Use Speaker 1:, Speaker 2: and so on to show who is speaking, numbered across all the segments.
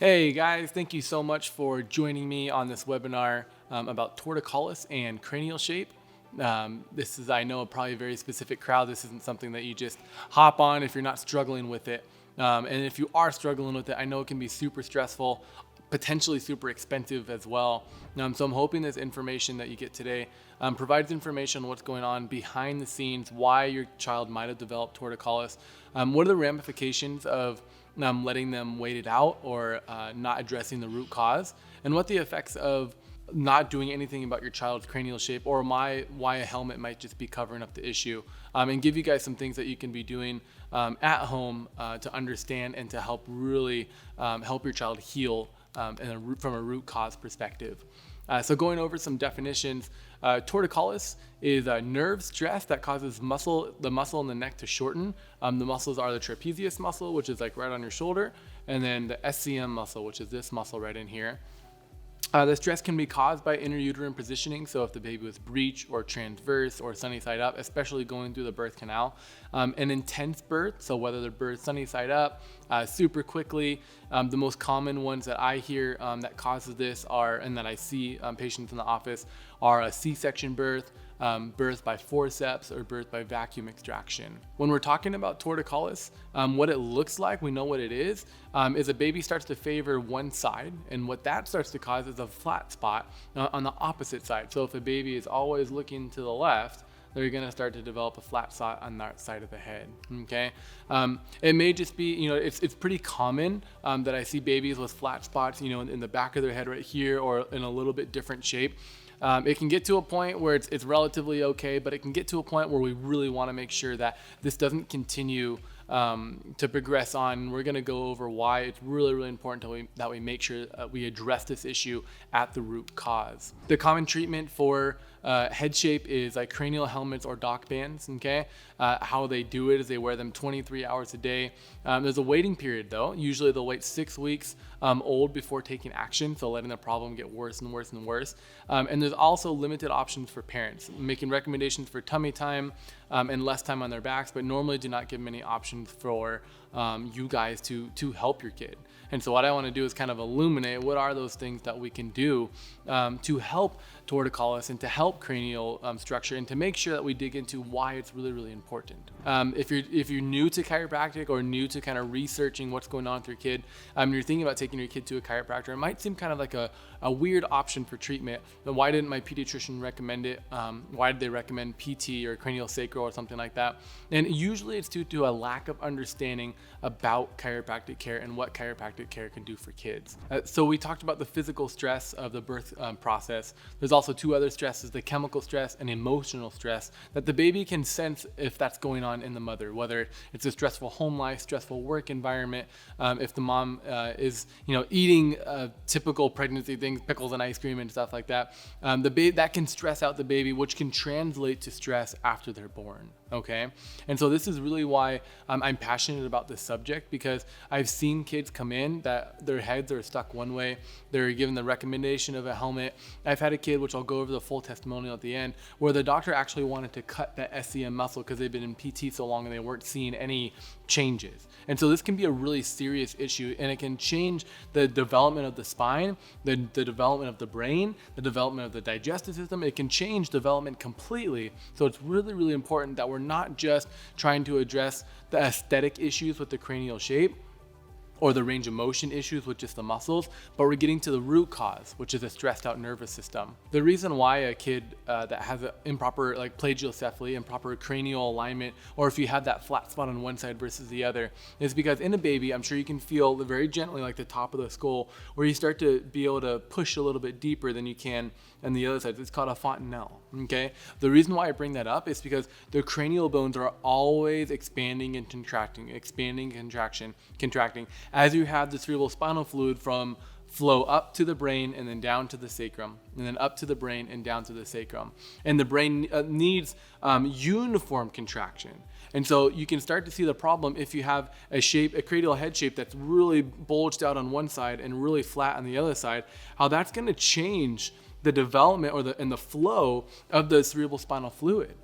Speaker 1: Hey guys, thank you so much for joining me on this webinar about torticollis and cranial shape. This is, I know, probably a very specific crowd. This isn't something that you just hop on if you're not struggling with it. And if you are struggling with it, I know it can be super stressful, potentially super expensive as well. So I'm hoping this information that you get today provides information on what's going on behind the scenes, why your child might have developed torticollis, what are the ramifications of letting them wait it out or not addressing the root cause, and what the effects of not doing anything about your child's cranial shape or why a helmet might just be covering up the issue, and give you guys some things that you can be doing at home to understand and to help really help your child heal from a root cause perspective. So going over some definitions, torticollis is a nerve stress that causes the muscle in the neck to shorten. The muscles are the trapezius muscle, which is like right on your shoulder, and then the SCM muscle, which is this muscle right in here. The stress can be caused by intrauterine positioning, so if the baby was breech or transverse or sunny side up, especially going through the birth canal. An intense birth, so whether they're birthed sunny side up, super quickly. The most common ones that I hear that causes this are, and that I see patients in the office, are a C-section birth, birth by forceps, or birth by vacuum extraction. When we're talking about torticollis, what it looks like, we know what it is a baby starts to favor one side, and what that starts to cause is a flat spot on the opposite side. So if a baby is always looking to the left, they're going to start to develop a flat spot on that side of the head. Okay, it may just be, it's pretty common that I see babies with flat spots, in the back of their head right here, or in a little bit different shape. It can get to a point where it's relatively okay, but it can get to a point where we really want to make sure that this doesn't continue to progress on. We're going to go over why it's really, really important that we make sure we address this issue at the root cause. The common treatment for head shape is like cranial helmets or dock bands. Okay, how they do it is they wear them 23 hours a day. There's a waiting period though. Usually they'll wait 6 weeks old before taking action, so letting the problem get worse and worse and worse. And there's also limited options for parents, making recommendations for tummy time and less time on their backs, but normally do not give many options for you guys to help your kid. And so what I want to do is kind of illuminate what are those things that we can do to help torticollis and to help cranial structure, and to make sure that we dig into why it's really, really important. If you're new to chiropractic or new to kind of researching what's going on with your kid, you're thinking about taking your kid to a chiropractor, it might seem kind of like a weird option for treatment. Then why didn't my pediatrician recommend it? Why did they recommend PT or cranial sacral or something like that? And usually it's due to a lack of understanding about chiropractic care and what chiropractic care can do for kids. So we talked about the physical stress of the birth process. There's also two other stresses, the chemical stress and emotional stress, that the baby can sense if that's going on in the mother, whether it's a stressful home life, stressful work environment, if the mom is eating typical pregnancy things, pickles and ice cream and stuff like that. That can stress out the baby, which can translate to stress after they're born. Okay, and so this is really why I'm passionate about this subject, because I've seen kids come in that their heads are stuck one way. They're given the recommendation of a helmet. I've had a kid, which I'll go over the full testimonial at the end, where the doctor actually wanted to cut that SCM muscle because they've been in PT so long and they weren't seeing any changes. And so this can be a really serious issue, and it can change the development of the spine, the development of the brain, the development of the digestive system. It can change development completely. So it's really, really important that we're not just trying to address the aesthetic issues with the cranial shape or the range of motion issues with just the muscles, but we're getting to the root cause, which is a stressed out nervous system. The reason why a kid that has an improper plagiocephaly, improper cranial alignment, or if you have that flat spot on one side versus the other, is because in a baby, I'm sure you can feel very gently like the top of the skull, where you start to be able to push a little bit deeper than you can on the other side. It's called a fontanelle. Okay. The reason why I bring that up is because the cranial bones are always expanding and contracting, contracting, as you have the cerebral spinal fluid from flow up to the brain and then down to the sacrum, and then up to the brain and down to the sacrum. And the brain needs uniform contraction. And so you can start to see the problem if you have a cranial head shape that's really bulged out on one side and really flat on the other side, how that's going to change the development and the flow of the cerebral spinal fluid.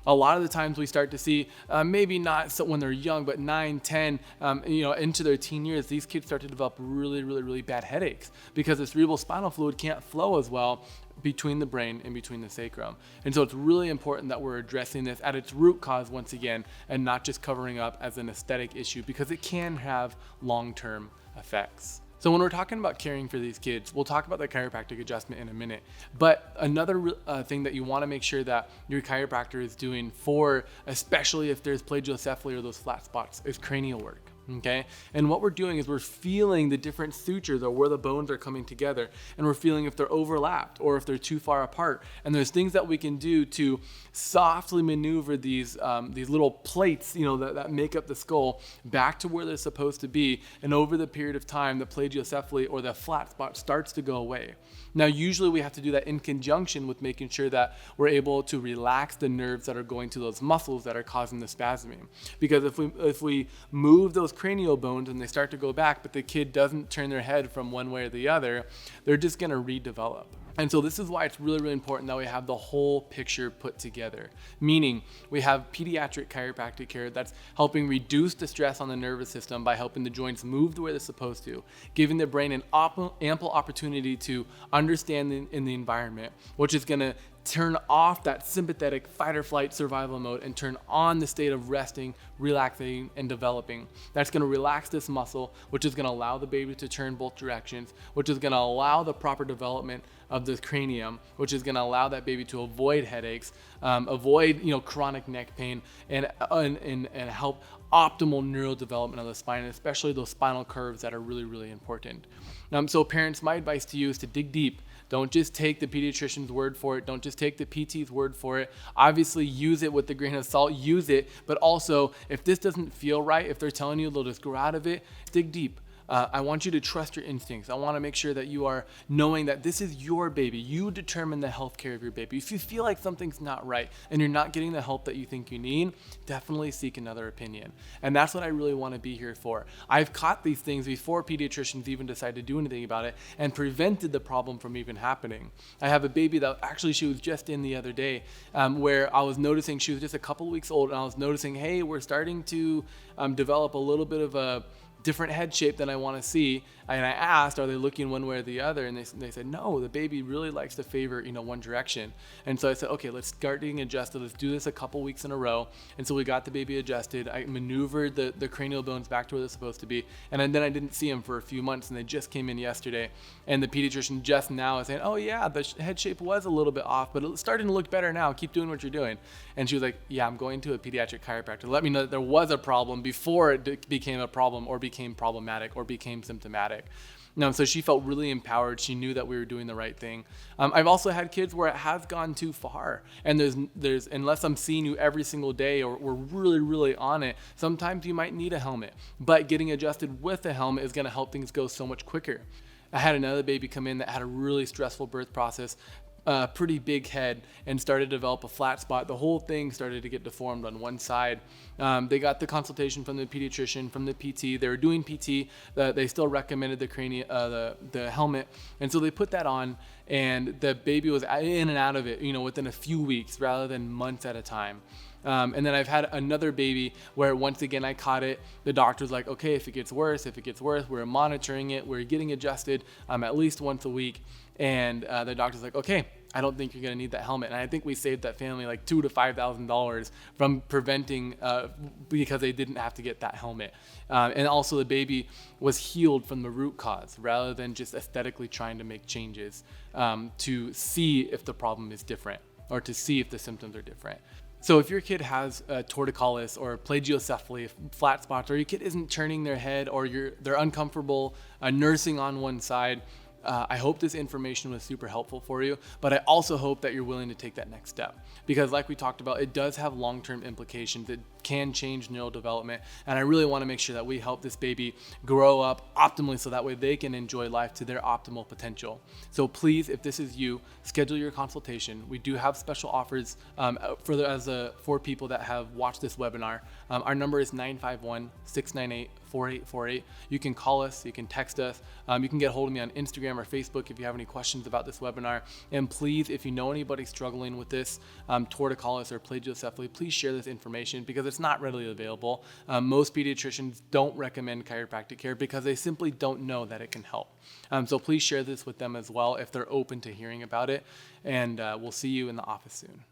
Speaker 1: A lot of the times we start to see, maybe not so when they're young, but 9, 10, into their teen years, these kids start to develop really, really, really bad headaches because the cerebral spinal fluid can't flow as well between the brain and between the sacrum. And so it's really important that we're addressing this at its root cause once again, and not just covering up as an aesthetic issue, because it can have long-term effects. So when we're talking about caring for these kids, we'll talk about the chiropractic adjustment in a minute. But another thing that you want to make sure that your chiropractor is doing for, especially if there's plagiocephaly or those flat spots, is cranial work. Okay, and what we're doing is we're feeling the different sutures or where the bones are coming together, and we're feeling if they're overlapped or if they're too far apart. And there's things that we can do to softly maneuver these little plates, that make up the skull back to where they're supposed to be. And over the period of time, the plagiocephaly or the flat spot starts to go away. Now, usually we have to do that in conjunction with making sure that we're able to relax the nerves that are going to those muscles that are causing the spasming. Because if we move those cranial bones and they start to go back, but the kid doesn't turn their head from one way or the other, they're just going to redevelop. And so this is why it's really, really important that we have the whole picture put together. Meaning we have pediatric chiropractic care that's helping reduce the stress on the nervous system by helping the joints move the way they're supposed to, giving the brain an ample opportunity to understand in the environment, which is going to turn off that sympathetic fight or flight survival mode and turn on the state of resting, relaxing, and developing. That's going to relax this muscle, which is going to allow the baby to turn both directions, which is going to allow the proper development of the cranium, which is going to allow that baby to avoid headaches, avoid chronic neck pain, and help optimal neural development of the spine, and especially those spinal curves that are really, really important. So parents, my advice to you is to dig deep. Don't just take the pediatrician's word for it. Don't just take the PT's word for it. Obviously, use it with a grain of salt. Use it, but also, if this doesn't feel right, if they're telling you they'll just grow out of it, dig deep. I want you to trust your instincts. I want to make sure that you are knowing that this is your baby. You determine the health care of your baby. If you feel like something's not right and you're not getting the help that you think you need, definitely seek another opinion. And that's what I really want to be here for. I've caught these things before pediatricians even decide to do anything about it and prevented the problem from even happening. I have a baby that actually she was just in the other day, where I was noticing she was just a couple weeks old, and I was noticing, hey, we're starting to develop a little bit of a different head shape than I want to see. And I asked, are they looking one way or the other? And they said, no, the baby really likes to favor, one direction. And so I said, okay, let's start getting adjusted. Let's do this a couple weeks in a row. And so we got the baby adjusted. I maneuvered the cranial bones back to where they're supposed to be. And then I didn't see them for a few months, and they just came in yesterday. And the pediatrician just now is saying, oh yeah, the head shape was a little bit off, but it's starting to look better now. Keep doing what you're doing. And she was like, yeah, I'm going to a pediatric chiropractor. Let me know that there was a problem before it became a problem or became problematic or became symptomatic. So she felt really empowered. She knew that we were doing the right thing. I've also had kids where it has gone too far, and there's unless I'm seeing you every single day or we're really, really on it, sometimes you might need a helmet, but getting adjusted with a helmet is going to help things go so much quicker. I had another baby come in that had a really stressful birth process, pretty big head, and started to develop a flat spot. The whole thing started to get deformed on one side. They got the consultation from the pediatrician, from the PT. They were doing PT. They still recommended the helmet, and so they put that on, and the baby was in and out of it, within a few weeks rather than months at a time. And then I've had another baby where once again I caught it. The doctor's like, okay, if it gets worse, we're monitoring it, we're getting adjusted at least once a week. And the doctor's like, okay, I don't think you're gonna need that helmet. And I think we saved that family like $2,000 to $5,000 from preventing, because they didn't have to get that helmet. And also the baby was healed from the root cause rather than just aesthetically trying to make changes to see if the problem is different or to see if the symptoms are different. So if your kid has torticollis or plagiocephaly, flat spots, or your kid isn't turning their head, or they're uncomfortable nursing on one side, I hope this information was super helpful for you, but I also hope that you're willing to take that next step, because like we talked about, it does have long-term implications. It can change neural development. And I really want to make sure that we help this baby grow up optimally so that way they can enjoy life to their optimal potential. So please, if this is you, schedule your consultation. We do have special offers for people that have watched this webinar. Our number is 951-698-4848. You can call us, you can text us, you can get hold of me on Instagram or Facebook if you have any questions about this webinar. And please, if you know anybody struggling with this torticollis or plagiocephaly, please share this information because it's not readily available. Most pediatricians don't recommend chiropractic care because they simply don't know that it can help. So please share this with them as well if they're open to hearing about it. And we'll see you in the office soon.